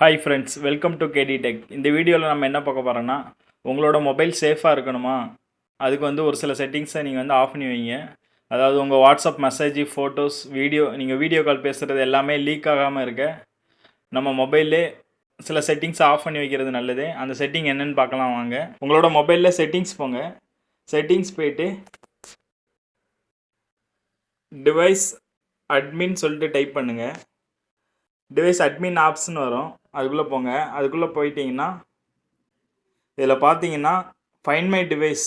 Hi friends, welcome to kdtech. இந்த வீடியோவில் நம்ம என்ன பார்க்க போகிறோன்னா, உங்களோட மொபைல் சேஃபாக இருக்கணுமா, அதுக்கு ஒரு சில செட்டிங்ஸை நீங்கள் ஆஃப் பண்ணி வைங்க. அதாவது உங்கள் வாட்ஸ்அப் மெசேஜ், ஃபோட்டோஸ், நீங்கள் வீடியோ கால் பேசுகிறது எல்லாமே லீக் ஆகாமல் இருக்க நம்ம மொபைல்லே சில செட்டிங்ஸை ஆஃப் பண்ணி வைக்கிறது நல்லது. அந்த செட்டிங் என்னென்னு பார்க்கலாம் வாங்க. உங்களோட மொபைலில் செட்டிங்ஸ் போங்க. செட்டிங்ஸ் போய்ட்டு டிவைஸ் அட்மின் சொல்லிட்டு டைப் பண்ணுங்கள். டிவைஸ் அட்மின் ஆப்ஸ்னு வரும், அதுக்குள்ளே போங்க. அதுக்குள்ளே போயிட்டீங்கன்னா இதில் பார்த்தீங்கன்னா ஃபைண்ட் மை டிவைஸ்,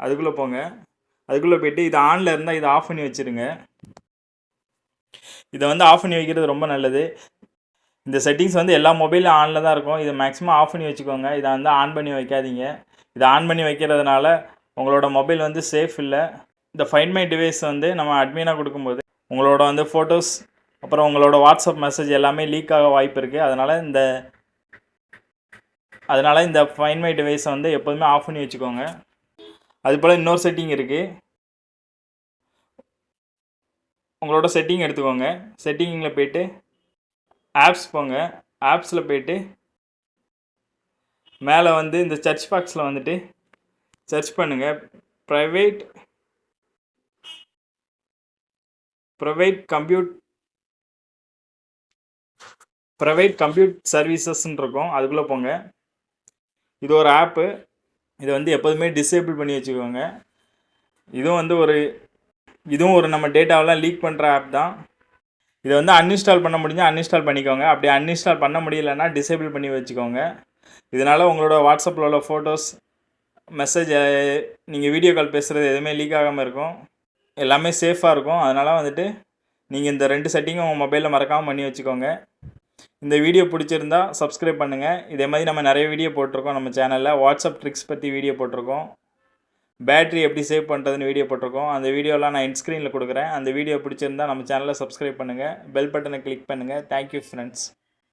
அதுக்குள்ளே போங்க. அதுக்குள்ளே போய்ட்டு இது ஆனில் இருந்தால் இதை ஆஃப் பண்ணி வச்சுருங்க. இதை ஆஃப் பண்ணி வைக்கிறது ரொம்ப நல்லது. இந்த செட்டிங்ஸ் எல்லா மொபைலும் ஆனில் தான் இருக்கும். இதை மேக்ஸிமம் ஆஃப் பண்ணி வச்சுக்கோங்க. இதை ஆன் பண்ணி வைக்காதீங்க. இதை ஆன் பண்ணி வைக்கிறதுனால உங்களோட மொபைல் சேஃப் இல்லை. இந்த ஃபைண்ட் மை டிவைஸ் நம்ம அட்மினாக கொடுக்கும்போது உங்களோட ஃபோட்டோஸ், அப்புறம் உங்களோட வாட்ஸ்அப் மெசேஜ் எல்லாமே லீக் ஆக வாய்ப்பு இருக்குது. அதனால் இந்த ஃபைண்ட் மை டிவைஸை எப்போதுமே ஆஃப் பண்ணி வச்சுக்கோங்க. அதுபோல் இன்னொரு செட்டிங் இருக்குது. உங்களோட செட்டிங் எடுத்துக்கோங்க. செட்டிங்கில் போய்ட்டு ஆப்ஸ் போங்க. ஆப்ஸில் போய்ட்டு மேலே இந்த சர்ச் பாக்ஸில் சர்ச் பண்ணுங்கள். ப்ரைவேட் கம்ப்யூட் சர்வீசஸ்ன்னு இருக்கும், அதுக்குள்ளே போங்க. இது ஒரு ஆப்பு. இதை எப்போதுமே டிசேபிள் பண்ணி வச்சுக்கோங்க. இதுவும் ஒரு நம்ம டேட்டாவெல்லாம் லீக் பண்ணுற ஆப் தான். இதை அன்இன்ஸ்டால் பண்ண முடிஞ்சால் அன்இன்ஸ்டால் பண்ணிக்கோங்க. அப்படி அன்இன்ஸ்டால் பண்ண முடியலைன்னா டிசேபிள் பண்ணி வச்சுக்கோங்க. இதனால் உங்களோட வாட்ஸ்அப்பில் உள்ள ஃபோட்டோஸ், மெசேஜ், நீங்கள் வீடியோ கால் பேசுகிறது எதுவுமே லீக் ஆகாமல் இருக்கும். எல்லாமே சேஃபாக இருக்கும். அதனால் நீங்கள் இந்த 2 செட்டிங்கும் உங்கள் மொபைலில் மறக்காமல் பண்ணி வச்சுக்கோங்க. இந்த வீடியோ பிடிச்சிருந்தா சப்ஸ்கிரைப் பண்ணுங்கள். இதே மாதிரி நம்ம நிறைய வீடியோ போட்டிருக்கோம் நம்ம சேனலில். வாட்ஸ்அப் ட்ரிக்ஸ் பற்றி வீடியோ போட்டிருக்கோம். பேட்ரி எப்படி சேவ் பண்ணுறதுன்னு வீடியோ போட்டிருக்கோம். அந்த வீடியோலாம் நான் ஸ்க்ரீனில் கொடுக்குறேன். அந்த வீடியோ பிடிச்சிருந்தா நம்ம சேனலை சப்ஸ்கிரைப் பண்ணுங்கள். பெல் பட்டனை கிளிக் பண்ணுங்கள். Thank you friends.